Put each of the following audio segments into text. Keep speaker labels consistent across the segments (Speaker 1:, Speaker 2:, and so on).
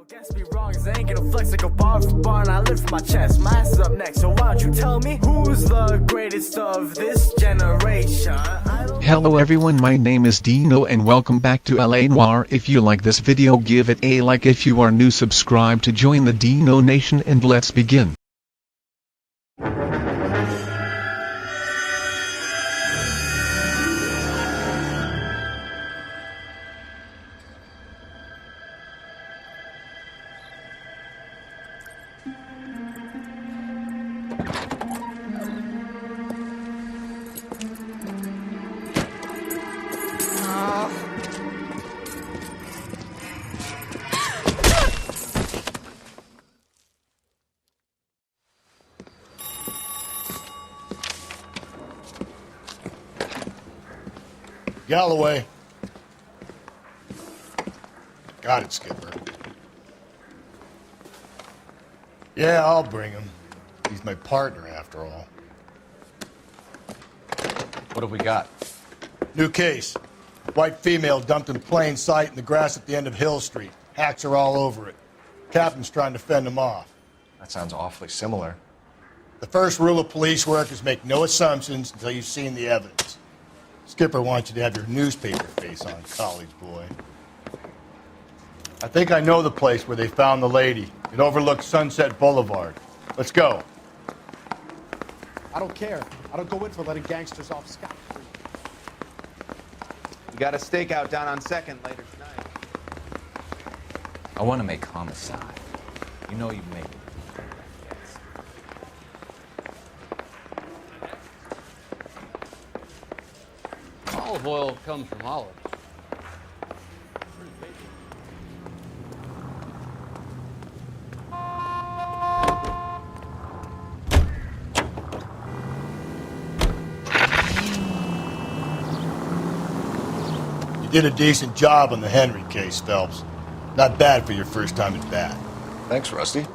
Speaker 1: Guess me wrong, cause I ain't gonna flex like a bar for bar, and I lift my chest. My ass is up next, so why don't you tell me who's the greatest of this generation?
Speaker 2: Hello everyone, my name is Dino and welcome back to LA Noire. If you like this video, give it a like. If you are new, subscribe to join the Dino Nation, and let's begin.
Speaker 3: Galloway. Got it, Skipper. Yeah, I'll bring him. He's my partner, after all.
Speaker 4: What have we got?
Speaker 3: New case. White female dumped in plain sight in the grass at the end of Hill Street. Hacks are all over it. Captain's trying to fend him off.
Speaker 4: That sounds awfully similar.
Speaker 3: The first rule of police work is make no assumptions until you've seen the evidence. Skipper wants you to have your newspaper face on, college boy. I think I know the place where they found the lady. It overlooks Sunset Boulevard. Let's go.
Speaker 5: I don't care. I don't go in for letting gangsters off scot-free.
Speaker 6: We got a stakeout down on 2nd later tonight.
Speaker 4: I want to make homicide. You know you make it.
Speaker 7: Olive oil comes from olives.
Speaker 3: You did a decent job on the Henry case, Phelps. Not bad for your first time at bat.
Speaker 4: Thanks, Rusty.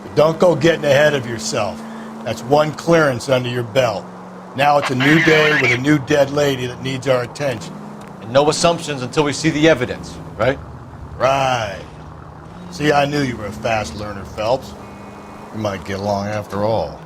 Speaker 3: But don't go getting ahead of yourself. That's one clearance under your belt. Now it's a new day with a new dead lady that needs our attention.
Speaker 4: And no assumptions until we see the evidence, right?
Speaker 3: Right. See, I knew you were a fast learner, Phelps. We might get along after all.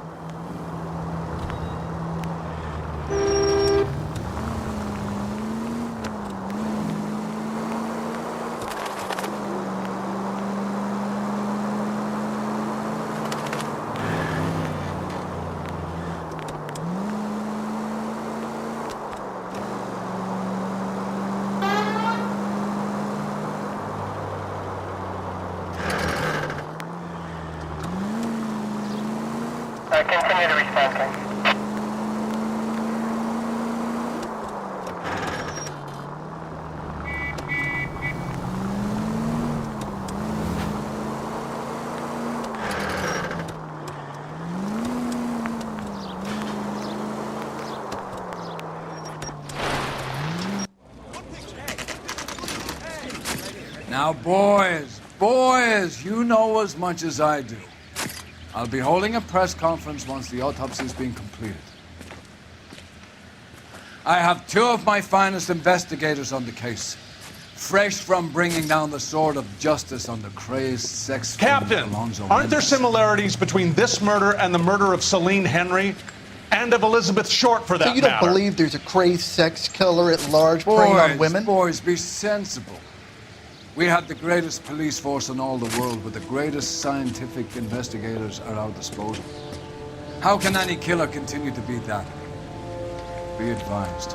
Speaker 8: Continue to respond, sir.
Speaker 9: Now, boys, you know as much as I do. I'll be holding a press conference once the autopsy's been completed. I have 2 of my finest investigators on the case, fresh from bringing down the sword of justice on the crazed sex
Speaker 10: Captain, aren't there similarities between this murder and the murder of Celine Henry and of Elizabeth Short, for that
Speaker 5: So you don't
Speaker 10: matter?
Speaker 5: believe there's a crazed sex killer at large preying on women?
Speaker 9: Boys, be sensible. We have the greatest police force in all the world, but the greatest scientific investigators at our disposal. How can any killer continue to be that? Be advised.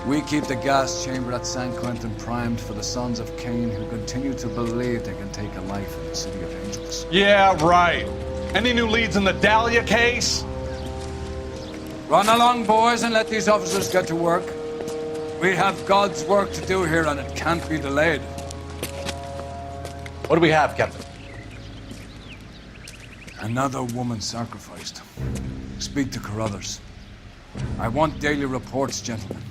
Speaker 9: We keep the gas chamber at San Quentin primed for the sons of Cain who continue to believe they can take a life in the City of Angels.
Speaker 10: Yeah, right. Any new leads in the Dahlia case?
Speaker 9: Run along, boys, and let these officers get to work. We have God's work to do here, and it can't be delayed.
Speaker 4: What do we have, Captain?
Speaker 9: Another woman sacrificed. Speak to Carruthers. I want daily reports, gentlemen.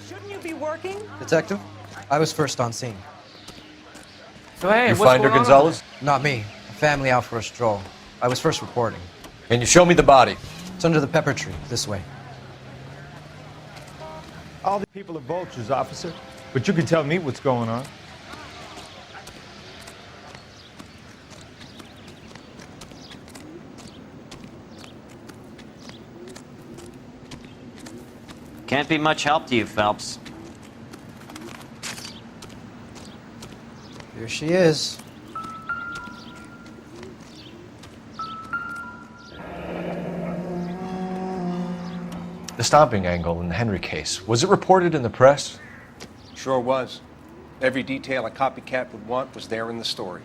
Speaker 11: Shouldn't you be working?
Speaker 12: Detective, I was first on scene.
Speaker 11: So hey,
Speaker 4: You
Speaker 11: what's
Speaker 4: find her,
Speaker 11: going on?
Speaker 4: Gonzalez?
Speaker 12: Not me. A family out for a stroll. I was first reporting.
Speaker 4: Can you show me the body?
Speaker 12: It's under the pepper tree, this way.
Speaker 8: All the people are vultures, officer. But you can tell me what's going on.
Speaker 13: Can't be much help to you, Phelps.
Speaker 12: Here she is.
Speaker 14: The stomping angle in the Henry case, was it reported in the press?
Speaker 15: Sure was. Every detail a copycat would want was there in the story.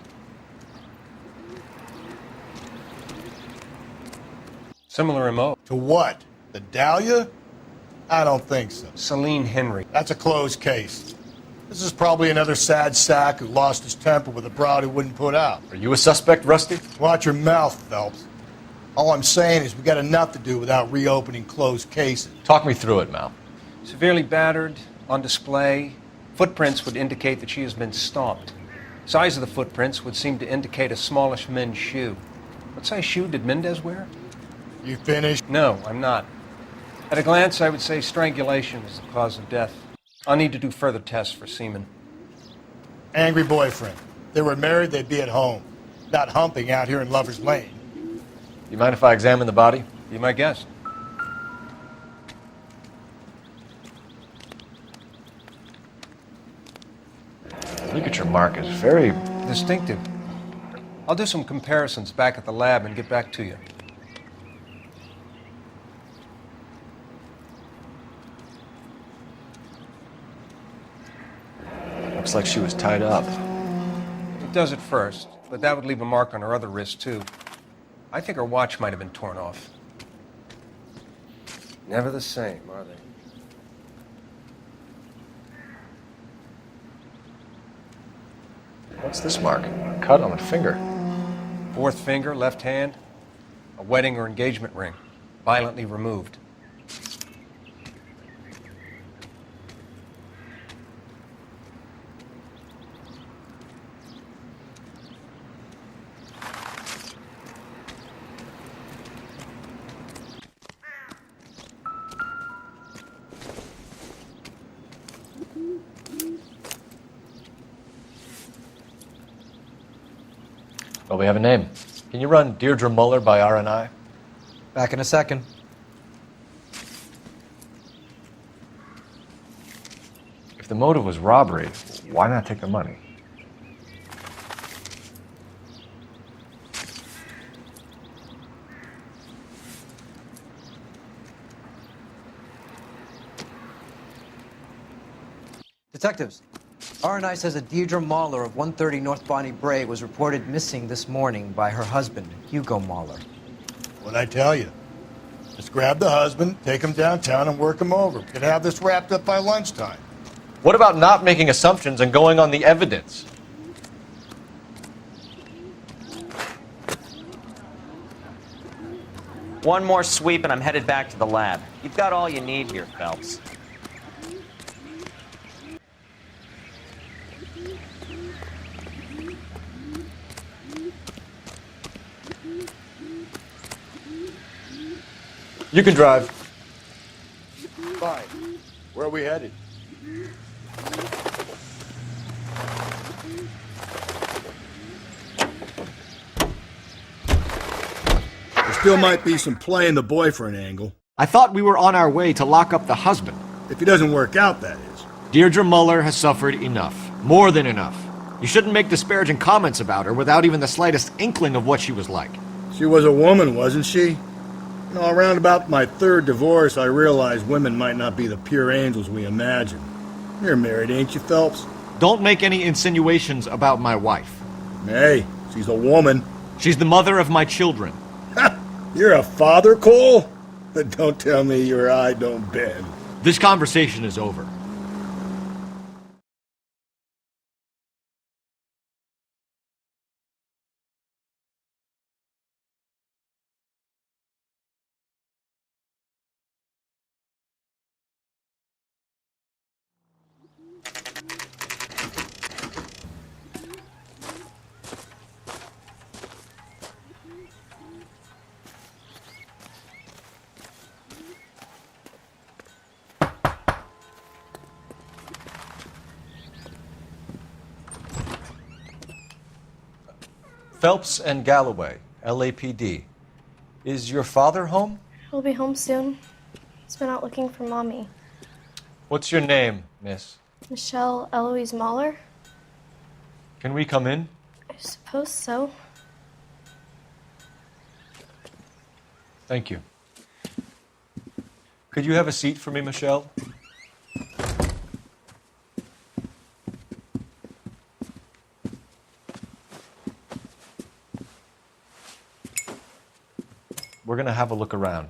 Speaker 15: Similar MO.
Speaker 3: To what? The Dahlia? I don't think so.
Speaker 15: Celine Henry.
Speaker 3: That's a closed case. This is probably another sad sack who lost his temper with a broad he wouldn't put out.
Speaker 14: Are you a suspect, Rusty?
Speaker 3: Watch your mouth, Phelps. All I'm saying is we got enough to do without reopening closed cases.
Speaker 14: Talk me through it, Mal.
Speaker 15: Severely battered, on display. Footprints would indicate that she has been stomped. Size of the footprints would seem to indicate a smallish men's shoe. What size shoe did Mendez wear?
Speaker 3: You finished?
Speaker 15: No, I'm not. At a glance, I would say strangulation is the cause of death. I'll need to do further tests for semen.
Speaker 3: Angry boyfriend. If they were married, they'd be at home, not humping out here in Lover's Lane.
Speaker 14: You mind if I examine the body?
Speaker 15: Be my guest.
Speaker 14: Look at your mark. It's very
Speaker 15: distinctive. I'll do some comparisons back at the lab and get back to you.
Speaker 14: Looks like she was tied up.
Speaker 15: It does at first, but that would leave a mark on her other wrist, too. I think her watch might have been torn off. Never the same, are they?
Speaker 14: What's this mark? A cut on a finger.
Speaker 15: Fourth finger, left hand. A wedding or engagement ring. Violently removed.
Speaker 14: Well, we have a name. Can you run Deirdre Muller by RNI?
Speaker 12: Back in a second.
Speaker 14: If the motive was robbery, why not take the money?
Speaker 12: Detectives, RNI says that Deirdre Mahler of 130 North Bonnie Bray was reported missing this morning by her husband, Hugo Mahler.
Speaker 3: What'd I tell you? Just grab the husband, take him downtown, and work him over. We could have this wrapped up by lunchtime.
Speaker 14: What about not making assumptions and going on the evidence?
Speaker 13: One more sweep and I'm headed back to the lab. You've got all you need here, Phelps.
Speaker 14: You can drive.
Speaker 3: Fine. Where are we headed? There still might be some play in the boyfriend angle.
Speaker 16: I thought we were on our way to lock up the husband.
Speaker 3: If he doesn't work out, that is.
Speaker 16: Deirdre Muller has suffered enough. More than enough. You shouldn't make disparaging comments about her without even the slightest inkling of what she was like.
Speaker 3: She was a woman, wasn't she? You know, around about my third divorce, I realized women might not be the pure angels we imagine. You're married, ain't you, Phelps?
Speaker 16: Don't make any insinuations about my wife.
Speaker 3: Hey, she's a woman.
Speaker 16: She's the mother of my children.
Speaker 3: You're a father, Cole? Don't tell me your eye don't bend.
Speaker 16: This conversation is over.
Speaker 14: Phelps and Galloway, LAPD. Is your father home?
Speaker 17: He'll be home soon. He's been out looking for Mommy.
Speaker 14: What's your name, miss?
Speaker 17: Michelle Eloise Mahler?
Speaker 14: Can we come in?
Speaker 17: I suppose so.
Speaker 14: Thank you. Could you have a seat for me, Michelle? We're going to have a look around.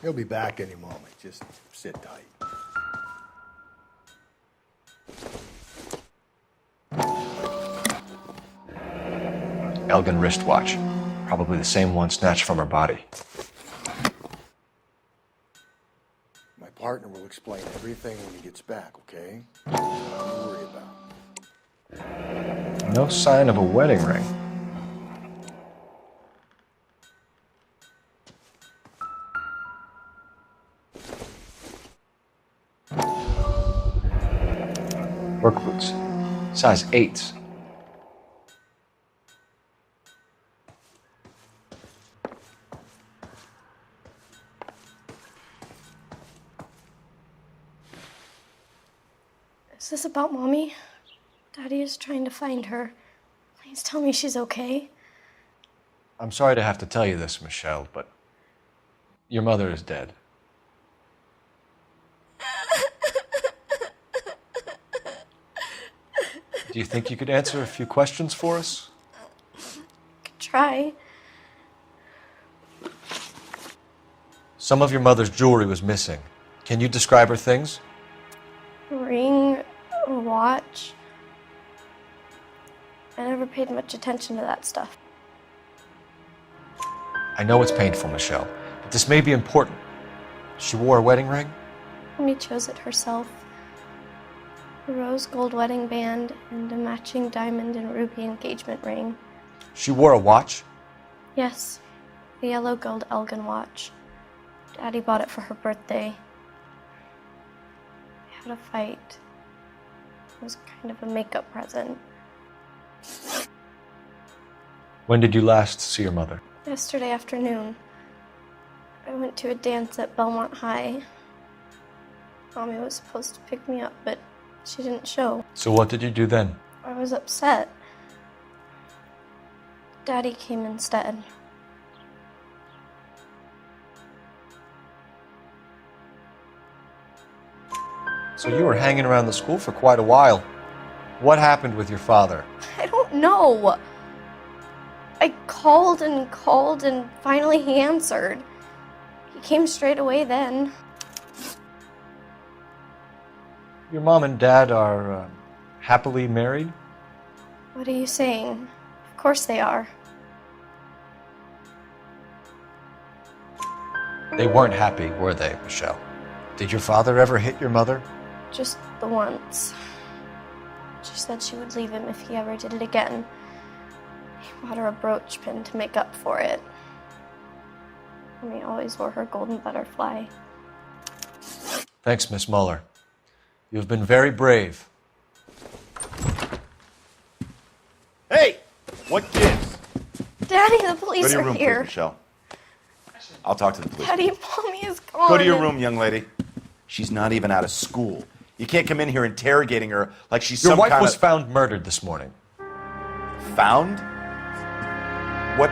Speaker 3: He'll be back any moment. Just sit tight.
Speaker 14: Elgin wristwatch. Probably the same one snatched from her body.
Speaker 3: My partner will explain everything when he gets back, okay? Nothing to worry about.
Speaker 14: No sign of a wedding ring. Work boots. Size 8s.
Speaker 17: Is this about Mommy? Daddy is trying to find her. Please tell me she's okay.
Speaker 14: I'm sorry to have to tell you this, Michelle, but your mother is dead. Do you think you could answer a few questions for us?
Speaker 17: Could try.
Speaker 14: Some of your mother's jewelry was missing. Can you describe her things?
Speaker 17: A ring, a watch. I never paid much attention to that stuff.
Speaker 14: I know it's painful, Michelle, but this may be important. She wore a wedding ring?
Speaker 17: Mommy chose it herself. A rose gold wedding band and a matching diamond and ruby engagement ring.
Speaker 14: She wore a watch?
Speaker 17: Yes, the yellow gold Elgin watch. Daddy bought it for her birthday. We had a fight. It was kind of a makeup present.
Speaker 14: When did you last see your mother?
Speaker 17: Yesterday afternoon, I went to a dance at Belmont High. Mommy was supposed to pick me up, but she didn't show.
Speaker 14: So what did you do then?
Speaker 17: I was upset. Daddy came instead.
Speaker 14: So you were hanging around the school for quite a while. What happened with your father?
Speaker 17: I don't know. I called and finally he answered. He came straight away then.
Speaker 14: Your mom and dad are happily married?
Speaker 17: What are you saying? Of course they are.
Speaker 14: They weren't happy, were they, Michelle? Did your father ever hit your mother?
Speaker 17: Just the once. She said she would leave him if he ever did it again. He bought her a brooch pin to make up for it. Mommy always wore her golden butterfly.
Speaker 14: Thanks, Miss Muller. You've been very brave.
Speaker 18: Hey! What gives?
Speaker 17: Daddy, the police
Speaker 18: Go to your
Speaker 17: are
Speaker 18: room,
Speaker 17: here.
Speaker 18: please, Michelle. I'll talk to the police.
Speaker 17: Daddy, Mommy is gone.
Speaker 18: Go to your room, young lady. She's not even out of school. You can't come in here interrogating her like she's
Speaker 14: Your
Speaker 18: some
Speaker 14: wife
Speaker 18: kind
Speaker 14: was
Speaker 18: of...
Speaker 14: found murdered this morning.
Speaker 18: Found? What?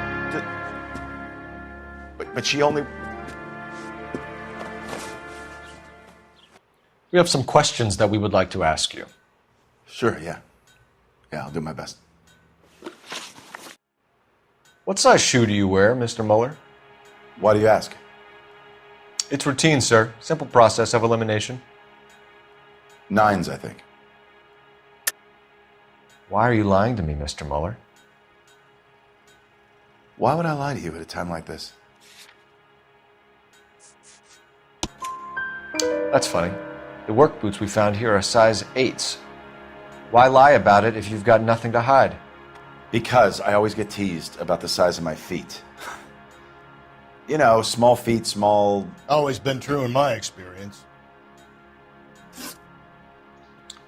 Speaker 18: But she only...
Speaker 14: We have some questions that we would like to ask you.
Speaker 18: Sure, yeah. Yeah, I'll do my best.
Speaker 14: What size shoe do you wear, Mr. Muller?
Speaker 18: Why do you ask?
Speaker 14: It's routine, sir. Simple process of elimination.
Speaker 18: 9s, I think.
Speaker 14: Why are you lying to me, Mr. Muller?
Speaker 18: Why would I lie to you at a time like this?
Speaker 14: That's funny. The work boots we found here are size 8s. Why lie about it if you've got nothing to hide?
Speaker 18: Because I always get teased about the size of my feet. You know, small feet, small...
Speaker 3: Always been true in my experience.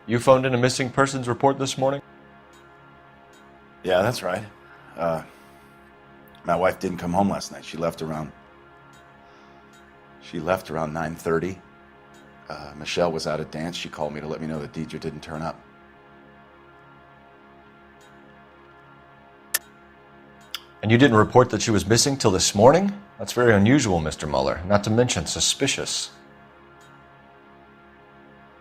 Speaker 14: You phoned in a missing persons report this morning?
Speaker 18: Yeah, that's right. My wife didn't come home last night. She left around 9:30. Michelle was out at dance. She called me to let me know that Deidre didn't turn up.
Speaker 14: And you didn't report that she was missing till this morning? That's very unusual, Mr. Mueller. Not to mention suspicious.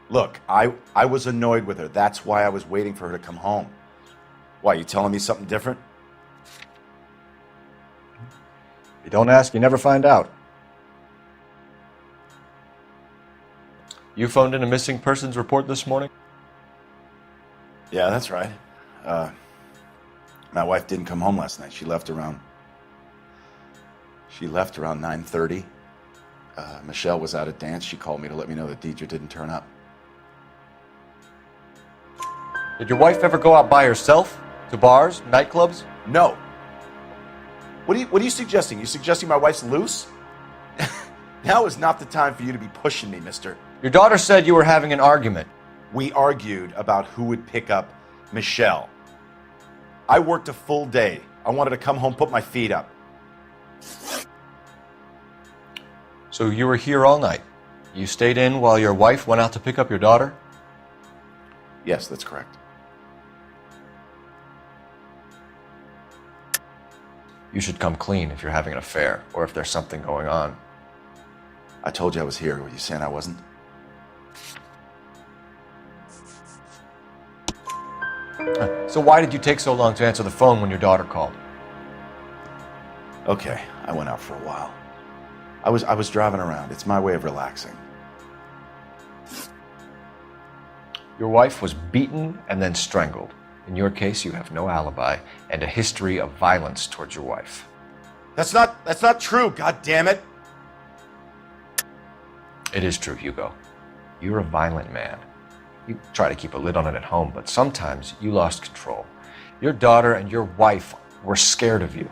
Speaker 18: Look, I was annoyed with her. That's why I was waiting for her to come home. Why, you telling me something different?
Speaker 14: You don't ask, you never find out. You phoned in a missing persons report this morning?
Speaker 18: Yeah, that's right. My wife didn't come home last night. She left around 9:30. Michelle was out at dance. She called me to let me know that Deidre didn't turn up.
Speaker 14: Did your wife ever go out by herself? To bars, nightclubs?
Speaker 18: No. What are you suggesting? You suggesting my wife's loose? Now is not the time for you to be pushing me, mister.
Speaker 14: Your daughter said you were having an argument.
Speaker 18: We argued about who would pick up Michelle. I worked a full day. I wanted to come home, put my feet up.
Speaker 14: So you were here all night? You stayed in while your wife went out to pick up your daughter?
Speaker 18: Yes, that's correct.
Speaker 14: You should come clean if you're having an affair, or if there's something going on.
Speaker 18: I told you I was here. Were you saying I wasn't?
Speaker 14: So why did you take so long to answer the phone when your daughter called?
Speaker 18: Okay, I went out for a while. I was driving around. It's my way of relaxing.
Speaker 14: Your wife was beaten and then strangled. In your case, you have no alibi and a history of violence towards your wife.
Speaker 18: That's not true, God damn it.
Speaker 14: It is true, Hugo. You're a violent man. You try to keep a lid on it at home, but sometimes you lost control. Your daughter and your wife were scared of you.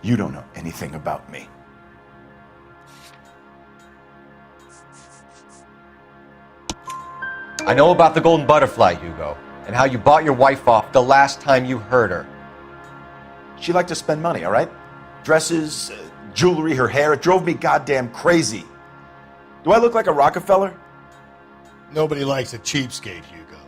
Speaker 18: You don't know anything about me.
Speaker 14: I know about the golden butterfly, Hugo, and how you bought your wife off the last time you heard her.
Speaker 18: She liked to spend money, all right? Dresses, jewelry, her hair. It drove me goddamn crazy. Do I look like a Rockefeller?
Speaker 3: Nobody likes a cheapskate, Hugo.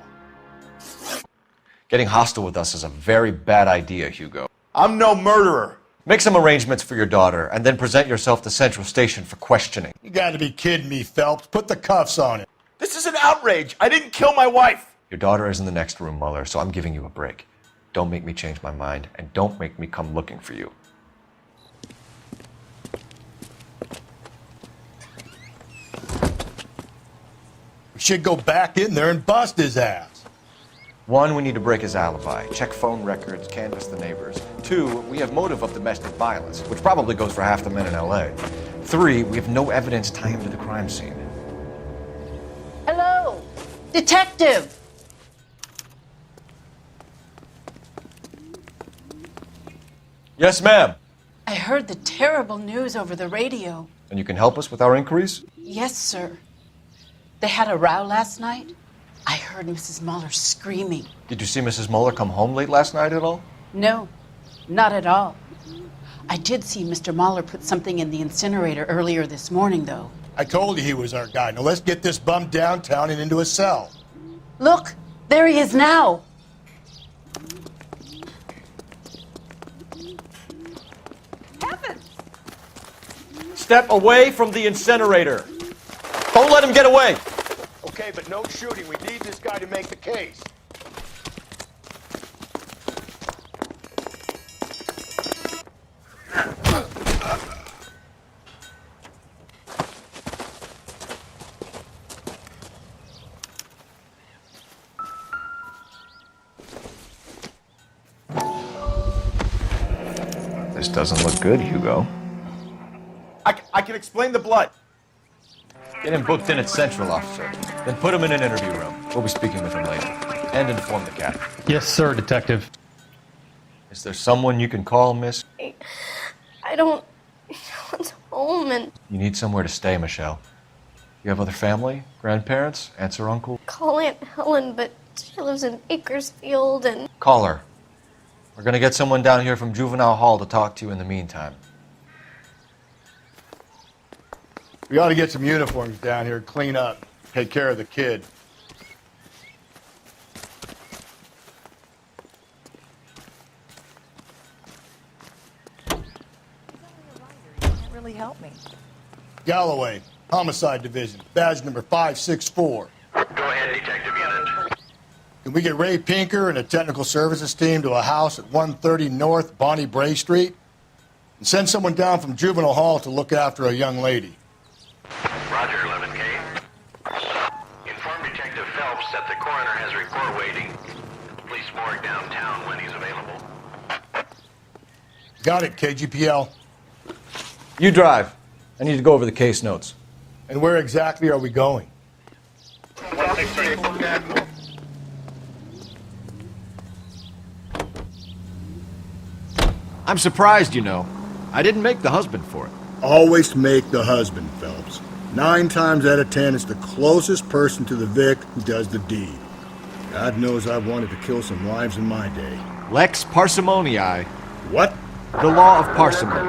Speaker 14: Getting hostile with us is a very bad idea, Hugo.
Speaker 18: I'm no murderer.
Speaker 14: Make some arrangements for your daughter, and then present yourself to Central Station for questioning.
Speaker 3: You gotta be kidding me, Phelps. Put the cuffs on him.
Speaker 18: This is an outrage. I didn't kill my wife.
Speaker 14: Your daughter is in the next room, Mueller, so I'm giving you a break. Don't make me change my mind, and don't make me come looking for you.
Speaker 3: We should go back in there and bust his ass.
Speaker 14: 1, we need to break his alibi, check phone records, canvass the neighbors. 2, we have motive of domestic violence, which probably goes for half the men in LA. 3, we have no evidence tying him to the crime scene.
Speaker 11: Hello, detective.
Speaker 14: Yes, ma'am.
Speaker 11: I heard the terrible news over the radio.
Speaker 14: And you can help us with our inquiries?
Speaker 11: Yes, sir. They had a row last night. I heard Mrs. Mueller screaming.
Speaker 14: Did you see Mrs. Mueller come home late last night at all?
Speaker 11: No, not at all. I did see Mr. Mueller put something in the incinerator earlier this morning, though.
Speaker 3: I told you he was our guy. Now let's get this bum downtown and into a cell.
Speaker 11: Look, there he is now.
Speaker 16: Heavens!
Speaker 14: Step away from the incinerator. Don't let him get away.
Speaker 3: Okay, but no shooting. We need this guy to make the case.
Speaker 14: This doesn't look good, Hugo.
Speaker 18: I can explain the blood.
Speaker 14: Get him booked in at Central, officer. Then put him in an interview room. We'll be speaking with him later. And inform the captain.
Speaker 10: Yes, sir, detective.
Speaker 14: Is there someone you can call, miss?
Speaker 17: I don't want home and...
Speaker 14: You need somewhere to stay, Michelle. You have other family? Grandparents? Aunts or uncle?
Speaker 17: Call Aunt Helen, but she lives in Bakersfield and...
Speaker 14: Call her. We're gonna get someone down here from Juvenile Hall to talk to you in the meantime.
Speaker 3: We ought to get some uniforms down here, clean up, take care of the kid.
Speaker 19: Really help me.
Speaker 3: Galloway, Homicide Division, badge number 564.
Speaker 20: Go ahead, Detective Unit.
Speaker 3: Can we get Ray Pinker and a technical services team to a house at 130 North Bonnie Bray Street? And send someone down from Juvenile Hall to look after a young lady.
Speaker 20: Roger, 11K. Inform Detective Phelps that the coroner has a report waiting at the police morgue downtown when he's available.
Speaker 3: Got it, KGPL.
Speaker 14: You drive. I need to go over the case notes.
Speaker 3: And where exactly are we going?
Speaker 16: I'm surprised, you know. I didn't make the husband for it.
Speaker 3: Always make the husband, Phelps. 9 times out of 10, it's the closest person to the Vic who does the deed. God knows I've wanted to kill some lives in my day.
Speaker 16: Lex parsimoniae.
Speaker 3: What?
Speaker 16: The law of parsimony.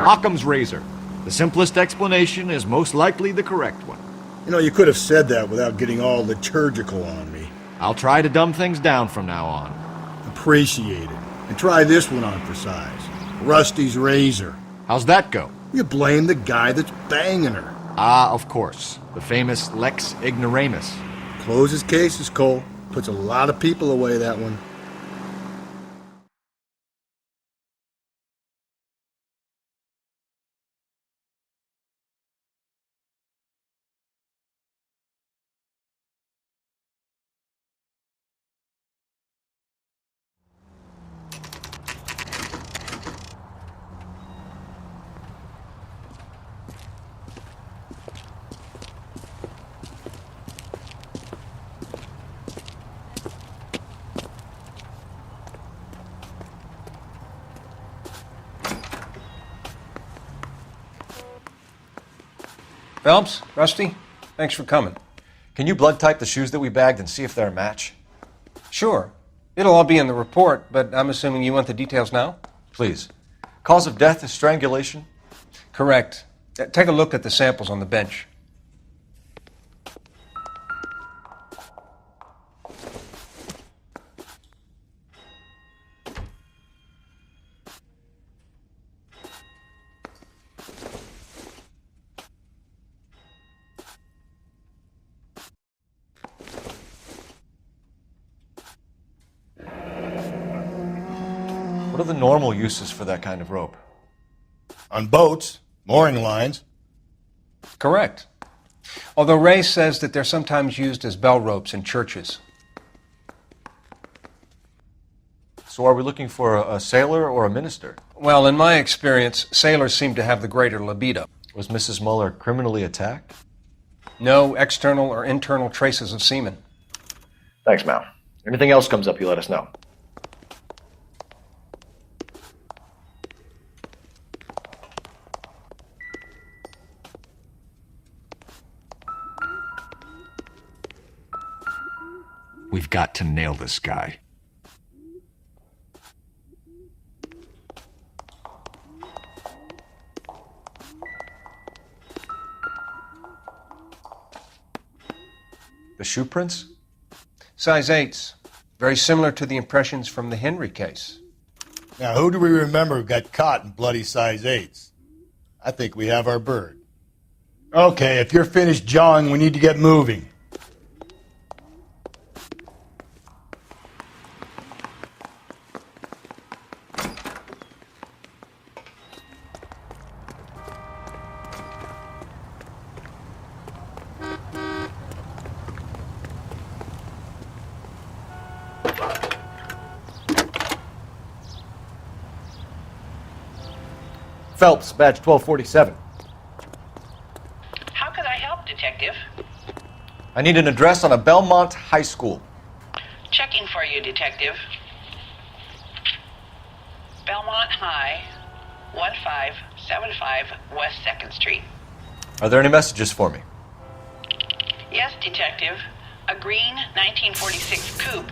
Speaker 16: Occam's razor. The simplest explanation is most likely the correct one.
Speaker 3: You know, you could have said that without getting all liturgical on me.
Speaker 16: I'll try to dumb things down from now on.
Speaker 3: Appreciate it. And try this one on for size. Rusty's razor.
Speaker 16: How's that go?
Speaker 3: You blame the guy that's banging her.
Speaker 16: Ah, of course. The famous Lex Ignoramus.
Speaker 3: Closes cases, Cole. Puts a lot of people away, that one.
Speaker 15: Phelps, Rusty, thanks for coming.
Speaker 14: Can you blood type the shoes that we bagged and see if they're a match?
Speaker 15: Sure. It'll all be in the report, but I'm assuming you want the details now?
Speaker 14: Please. Cause of death is strangulation?
Speaker 15: Correct. Take a look at the samples on the bench.
Speaker 14: What are the normal uses for that kind of rope?
Speaker 3: On boats, mooring lines.
Speaker 15: Correct. Although Ray says that they're sometimes used as bell ropes in churches.
Speaker 14: So are we looking for a sailor or a minister?
Speaker 15: Well, in my experience, sailors seem to have the greater libido.
Speaker 14: Was Mrs. Muller criminally attacked?
Speaker 15: No external or internal traces of semen.
Speaker 14: Thanks, Mal. Anything else comes up, you let us know.
Speaker 16: We've got to nail this guy.
Speaker 14: The shoe prints?
Speaker 15: Size 8s. Very similar to the impressions from the Henry case.
Speaker 3: Now, who do we remember who got caught in bloody size 8s? I think we have our bird. Okay, if you're finished jawing, we need to get moving.
Speaker 14: Phelps, badge 1247.
Speaker 19: How could I help, Detective?
Speaker 14: I need an address on a Belmont High School.
Speaker 19: Checking for you, Detective. Belmont High, 1575 West 2nd Street.
Speaker 14: Are there any messages for me?
Speaker 19: green 1946 coupe,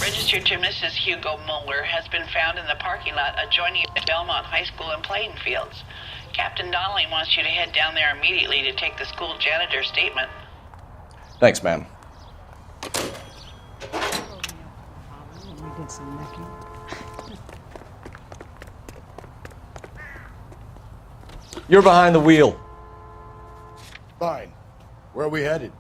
Speaker 19: registered to Mrs. Hugo Mueller, has been found in the parking lot adjoining Belmont High School and playing fields. Captain Donnelly wants you to head down there immediately to take the school janitor's statement.
Speaker 14: Thanks, ma'am.
Speaker 11: We did some necking.
Speaker 14: You're behind the wheel.
Speaker 3: Fine. Where are we headed?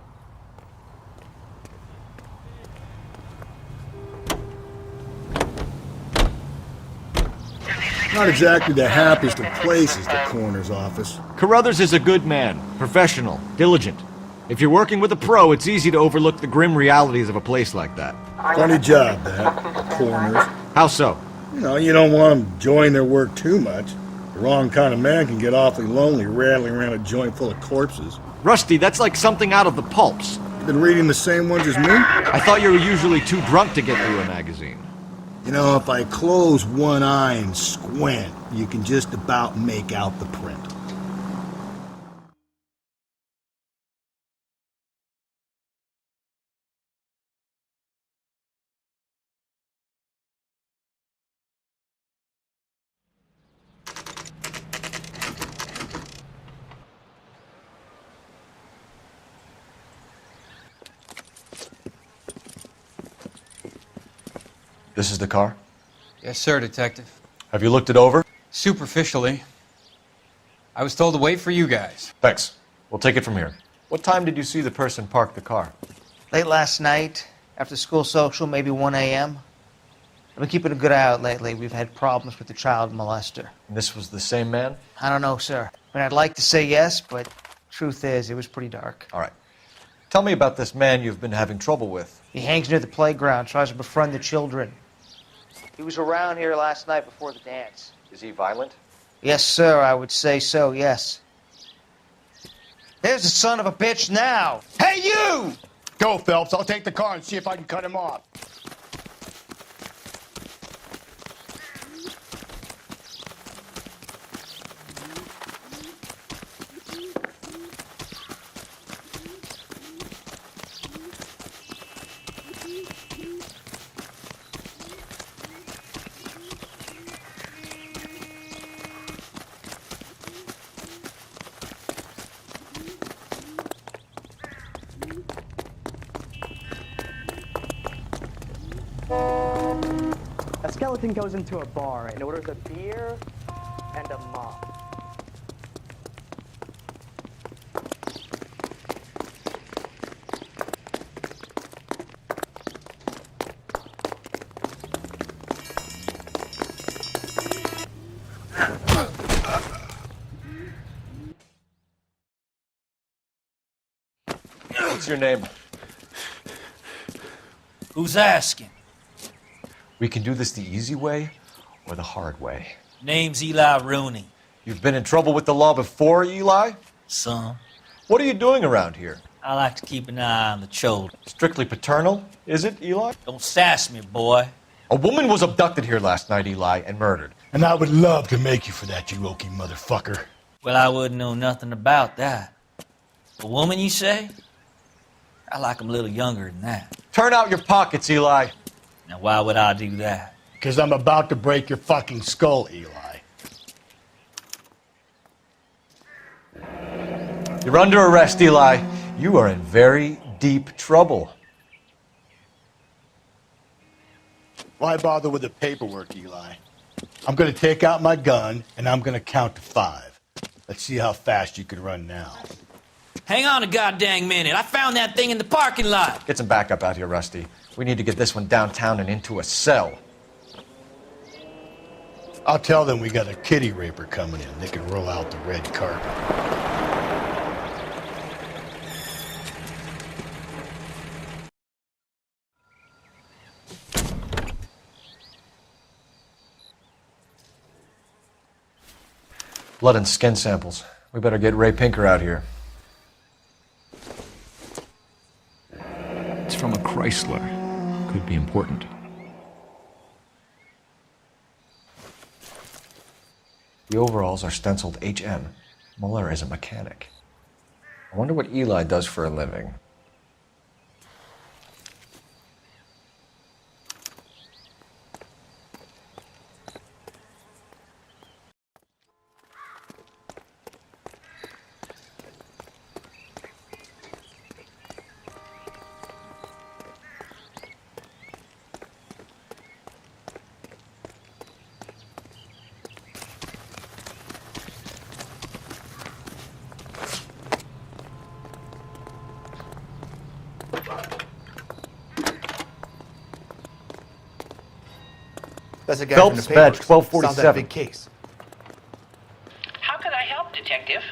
Speaker 3: Not exactly the happiest of places, the coroner's office.
Speaker 16: Carruthers is a good man, professional, diligent. If you're working with a pro, it's easy to overlook the grim realities of a place like that.
Speaker 3: Funny job, that. Coroners.
Speaker 16: How so?
Speaker 3: You know, you don't want them enjoying their work too much. The wrong kind of man can get awfully lonely rattling around a joint full of corpses.
Speaker 16: Rusty, that's like something out of the pulps.
Speaker 3: You been reading the same ones as me?
Speaker 16: I thought you were usually too drunk to get through a magazine.
Speaker 3: You know, if I close one eye and squint, you can just about make out the print.
Speaker 14: This is the car?
Speaker 4: Yes, sir, Detective.
Speaker 14: Have you looked it over?
Speaker 4: Superficially. I was told to wait for you guys.
Speaker 14: Thanks. We'll take it from here. What time did you see the person park the car?
Speaker 12: Late last night, after school social, maybe 1 a.m. I've been keeping a good eye out lately. We've had problems with the child molester.
Speaker 14: And this was the same man?
Speaker 12: I don't know, sir. I mean, I'd like to say yes, but truth is, it was pretty dark.
Speaker 14: All right. Tell me about this man you've been having trouble with.
Speaker 12: He hangs near the playground, tries to befriend the children. He was around here last night before the dance.
Speaker 14: Is he violent?
Speaker 12: Yes, sir, I would say so, yes. There's the son of a bitch now! Hey, you!
Speaker 3: Go, Phelps. I'll take the car and see if I can cut him off.
Speaker 21: A skeleton goes into a bar and orders a beer and a mop.
Speaker 14: What's your name?
Speaker 22: Who's asking?
Speaker 14: We can do this the easy way or the hard way.
Speaker 22: Name's Eli Rooney.
Speaker 14: You've been in trouble with the law before, Eli?
Speaker 22: Some.
Speaker 14: What are you doing around here?
Speaker 22: I like to keep an eye on the children.
Speaker 14: Strictly paternal, is it, Eli?
Speaker 22: Don't sass me, boy.
Speaker 14: A woman was abducted here last night, Eli, and murdered.
Speaker 3: And I would love to make you for that, you oaky motherfucker.
Speaker 22: Well, I wouldn't know nothing about that. A woman, you say? I like 'em a little younger than that.
Speaker 14: Turn out your pockets, Eli.
Speaker 22: Now, why would I do that?
Speaker 3: Because I'm about to break your fucking skull, Eli.
Speaker 14: You're under arrest, Eli. You are in very deep trouble.
Speaker 3: Why bother with the paperwork, Eli? I'm going to take out my gun, and I'm going to count to 5. Let's see how fast you can run now.
Speaker 22: Hang on a goddamn minute. I found that thing in the parking lot.
Speaker 14: Get some backup out here, Rusty. We need to get this one downtown and into a cell.
Speaker 3: I'll tell them we got a kitty raper coming in. They can roll out the red carpet.
Speaker 14: Blood and skin samples. We better get Ray Pinker out here.
Speaker 2: It's from a Chrysler. Could be important.
Speaker 14: The overalls are stenciled HM. Mueller is a mechanic. I wonder what Eli does for a living.
Speaker 18: That's a guy
Speaker 16: Phelps
Speaker 18: from the
Speaker 16: badge
Speaker 18: papers.
Speaker 16: 1247.
Speaker 18: Solved that big case.
Speaker 19: How could I help, Detective?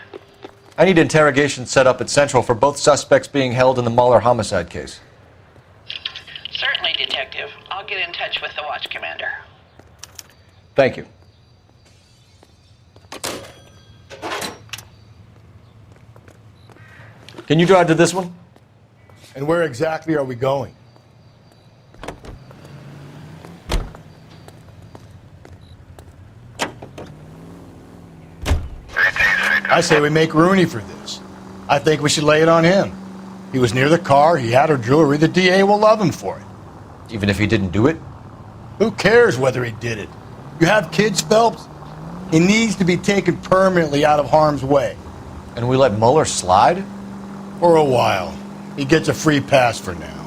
Speaker 16: I need interrogation set up at Central for both suspects being held in the Mahler homicide case.
Speaker 19: Certainly, Detective. I'll get in touch with the watch commander.
Speaker 16: Thank you. Can you drive to this one?
Speaker 3: And where exactly are we going? I say we make Rooney for this. I think we should lay it on him. He was near the car, he had her jewelry, the DA will love him for it.
Speaker 16: Even if he didn't do it?
Speaker 3: Who cares whether he did it? You have kids, Phelps? He needs to be taken permanently out of harm's way.
Speaker 16: And we let Mueller slide?
Speaker 3: For a while. He gets a free pass for now.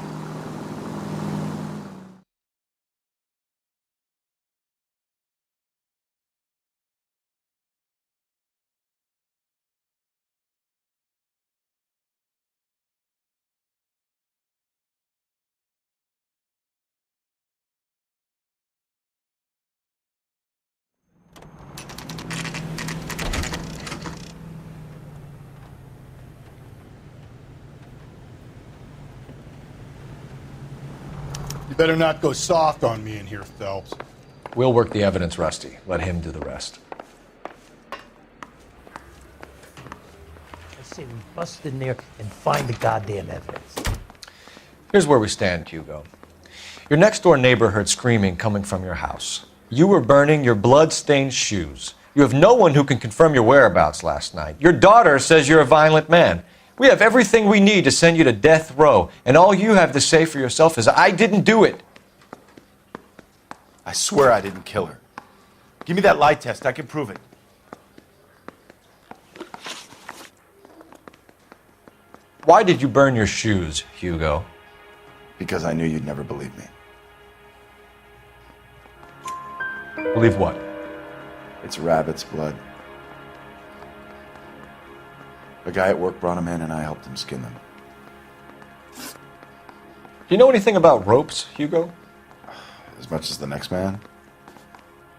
Speaker 3: You better not go soft on me in here, Phelps.
Speaker 16: We'll work the evidence, Rusty. Let him do the rest.
Speaker 1: I say we bust in there and find the goddamn evidence.
Speaker 16: Here's where we stand, Hugo. Your next-door neighbor heard screaming coming from your house. You were burning your blood-stained shoes. You have no one who can confirm your whereabouts last night. Your daughter says you're a violent man. We have everything we need to send you to death row, and all you have to say for yourself is, I didn't do it.
Speaker 18: I swear I didn't kill her. Give me that lie test. I can prove it.
Speaker 16: Why did you burn your shoes, Hugo?
Speaker 18: Because I knew you'd never believe me.
Speaker 16: Believe what?
Speaker 18: It's rabbit's blood. A guy at work brought them in and I helped him skin them.
Speaker 16: Do you know anything about ropes, Hugo?
Speaker 18: As much as the next man.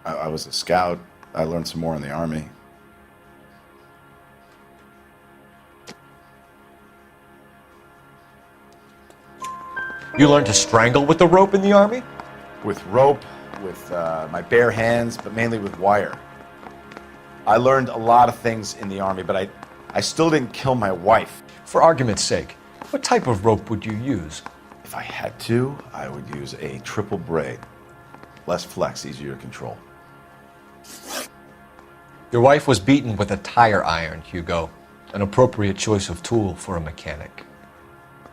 Speaker 18: I was a scout. I learned some more in the Army.
Speaker 16: You learned to strangle with the rope in the Army?
Speaker 18: With rope, with my bare hands, but mainly with wire. I learned a lot of things in the Army, but I still didn't kill my wife.
Speaker 16: For argument's sake, what type of rope would you use?
Speaker 18: If I had to, I would use a triple braid. Less flex, easier to control.
Speaker 16: Your wife was beaten with a tire iron, Hugo. An appropriate choice of tool for a mechanic.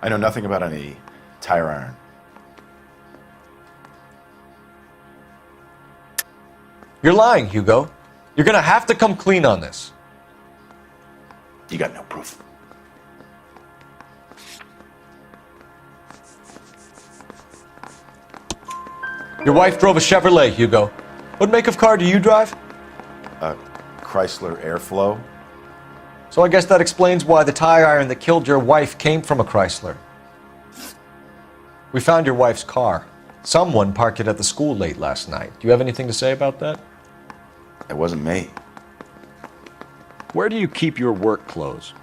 Speaker 18: I know nothing about any tire iron.
Speaker 16: You're lying, Hugo. You're gonna have to come clean on this.
Speaker 18: You got no proof.
Speaker 16: Your wife drove a Chevrolet, Hugo. What make of car do you drive?
Speaker 18: A Chrysler Airflow.
Speaker 16: So I guess that explains why the tire iron that killed your wife came from a Chrysler. We found your wife's car. Someone parked it at the school late last night. Do you have anything to say about that?
Speaker 18: It wasn't me.
Speaker 16: Where do you keep your work clothes?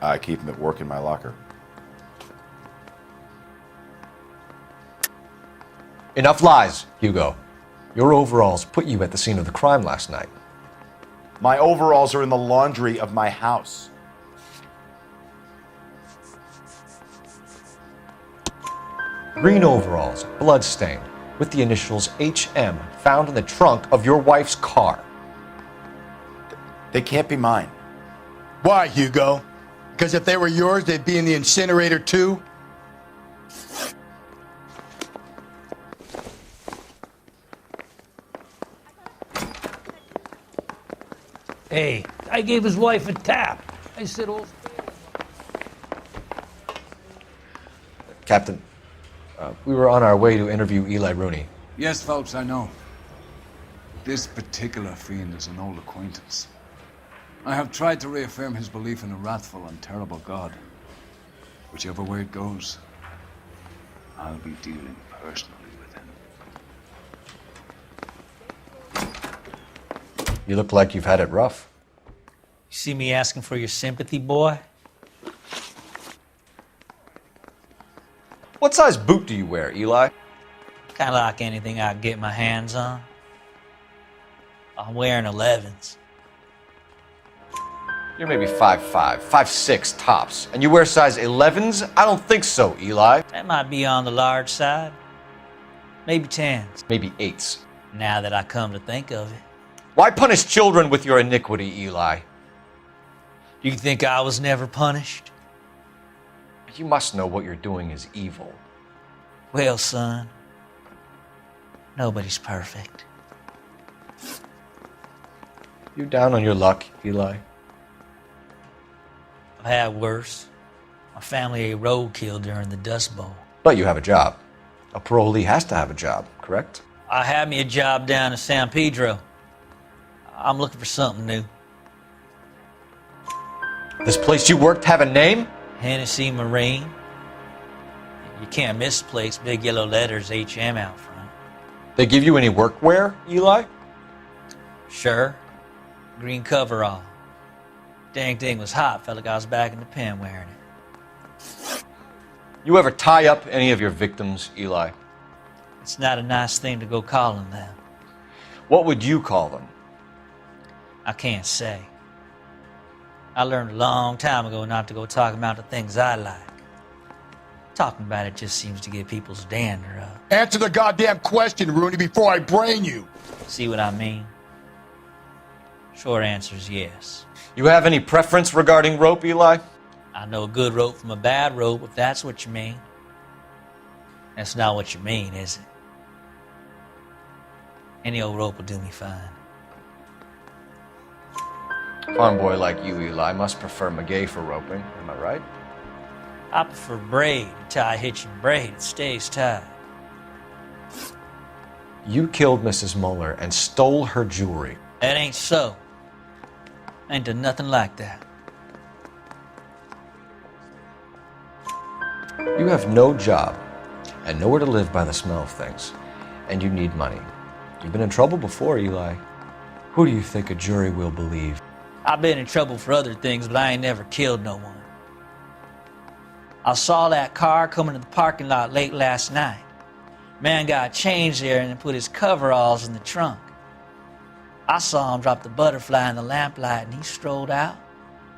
Speaker 18: I keep them at work in my locker.
Speaker 16: Enough lies, Hugo. Your overalls put you at the scene of the crime last night.
Speaker 18: My overalls are in the laundry of my house.
Speaker 16: Green overalls, blood-stained, with the initials HM found in the trunk of your wife's car.
Speaker 18: They can't be mine.
Speaker 3: Why, Hugo? Because if they were yours, they'd be in the incinerator too?
Speaker 1: Hey, I gave his wife a tap. I said, oh.
Speaker 16: Captain, we were on our way to interview Eli Rooney.
Speaker 9: Yes, Phelps, I know. This particular fiend is an old acquaintance. I have tried to reaffirm his belief in a wrathful and terrible God. Whichever way it goes, I'll be dealing personally with him.
Speaker 16: You look like you've had it rough.
Speaker 22: You see me asking for your sympathy, boy?
Speaker 16: What size boot do you wear, Eli?
Speaker 22: Kind of like anything I can get my hands on. I'm wearing 11s.
Speaker 16: You're maybe 5'5", 5'6" tops. And you wear size 11s? I don't think so, Eli.
Speaker 22: That might be on the large side. Maybe 10s.
Speaker 16: Maybe 8s.
Speaker 22: Now that I come to think of it.
Speaker 16: Why punish children with your iniquity, Eli?
Speaker 22: Do you think I was never punished?
Speaker 16: You must know what you're doing is evil.
Speaker 22: Well, son, nobody's perfect.
Speaker 16: You down on your luck, Eli?
Speaker 22: I've had worse. My family ate roadkill during the Dust Bowl.
Speaker 16: But you have a job. A parolee has to have a job, correct?
Speaker 22: I had me a job down in San Pedro. I'm looking for something new.
Speaker 16: This place you worked have a name?
Speaker 22: Hennessy Marine. You can't miss the place. Big yellow letters, HM out front.
Speaker 16: They give you any workwear, Eli?
Speaker 22: Sure. Green coverall. Dang thing was hot. Felt like I was back in the pen wearing it.
Speaker 16: You ever tie up any of your victims, Eli?
Speaker 22: It's not a nice thing to go calling them.
Speaker 16: What would you call them?
Speaker 22: I can't say. I learned a long time ago not to go talking about the things I like. Talking about it just seems to get people's dander up.
Speaker 3: Answer the goddamn question, Rooney, before I brain you.
Speaker 22: See what I mean? Short answer is yes.
Speaker 16: You have any preference regarding rope, Eli?
Speaker 22: I know a good rope from a bad rope, if that's what you mean. That's not what you mean, is it? Any old rope will do me fine.
Speaker 16: Farm boy like you, Eli, must prefer Magay for roping. Am I right?
Speaker 22: I prefer braid. You tie a hitch and braid, it stays tied.
Speaker 16: You killed Mrs. Muller and stole her jewelry.
Speaker 22: That ain't so. I ain't done nothing like that.
Speaker 16: You have no job and nowhere to live by the smell of things. And you need money. You've been in trouble before, Eli. Who do you think a jury will believe?
Speaker 22: I've been in trouble for other things, but I ain't never killed no one. I saw that car coming to the parking lot late last night. Man got changed there and then put his coveralls in the trunk. I saw him drop the butterfly in the lamplight and he strolled out,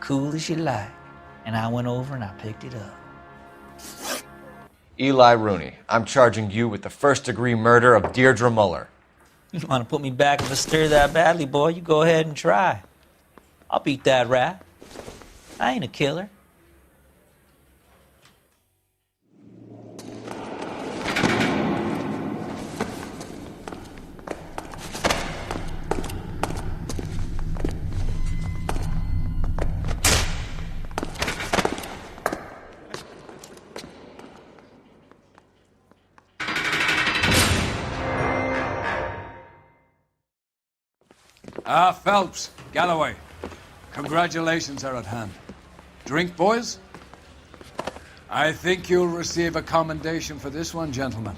Speaker 22: cool as you like. And I went over and I picked it up.
Speaker 16: Eli Rooney, I'm charging you with the first-degree murder of Deirdre Muller.
Speaker 22: You want to put me back in the stir that badly, boy? You go ahead and try. I'll beat that rap. I ain't a killer.
Speaker 9: Phelps, Galloway. Congratulations are at hand. Drink, boys? I think you'll receive a commendation for this one, gentlemen.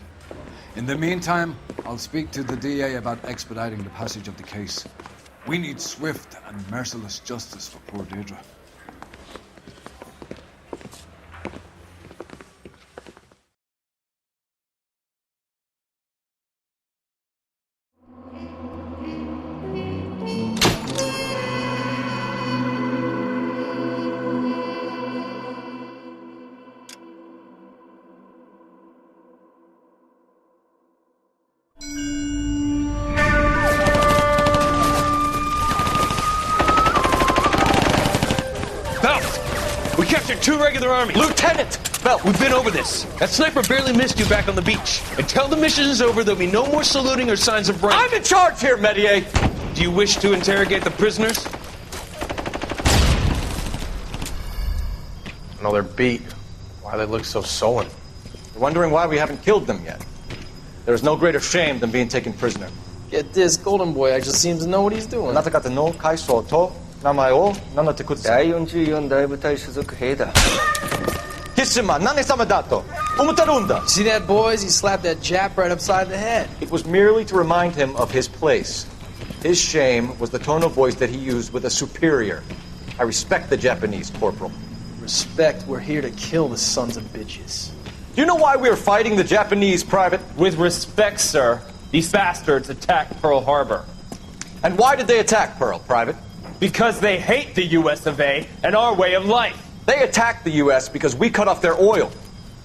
Speaker 9: In the meantime, I'll speak to the DA about expediting the passage of the case. We need swift and merciless justice for poor Deirdre.
Speaker 6: We captured 2 regular army. Lieutenant! Bell, we've been over this. That sniper barely missed you back on the beach. Until the mission is over, there'll be no more saluting or signs of rank.
Speaker 16: I'm in charge here, Medier!
Speaker 6: Do you wish to interrogate the prisoners?
Speaker 7: No, they're beat. Why they look so sullen?
Speaker 16: You're wondering why we haven't killed them yet. There is no greater shame than being taken prisoner.
Speaker 23: Get this, Golden Boy actually seems to know what he's doing.
Speaker 16: あなた方の階層と名前を名乗ってください。
Speaker 23: 第44大部隊所属兵だ。
Speaker 16: キスマ何様だと思ってるんだ。
Speaker 23: See that, boys? He slapped that Jap right upside the head.
Speaker 16: It was merely to remind him of his place.
Speaker 14: His shame was the tone of voice that he used with a superior. I respect the Japanese, Corporal.
Speaker 23: Respect, we're here to kill the sons of bitches.
Speaker 14: Do you know why we are fighting the Japanese, Private?
Speaker 5: With respect, sir, these bastards attacked Pearl Harbor.
Speaker 14: And why did they attack Pearl, Private?
Speaker 5: Because they hate the US of A and our way of life.
Speaker 14: They attacked the U.S. because we cut off their oil.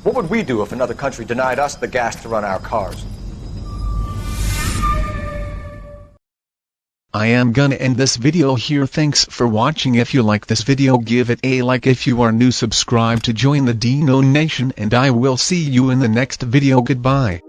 Speaker 14: What would we do if another country denied us the gas to run our cars?
Speaker 2: I am gonna end this video here. Thanks for watching. If you like this video, give it a like. If you are new, subscribe to join the Dino Nation, and I will see you in the next video. Goodbye.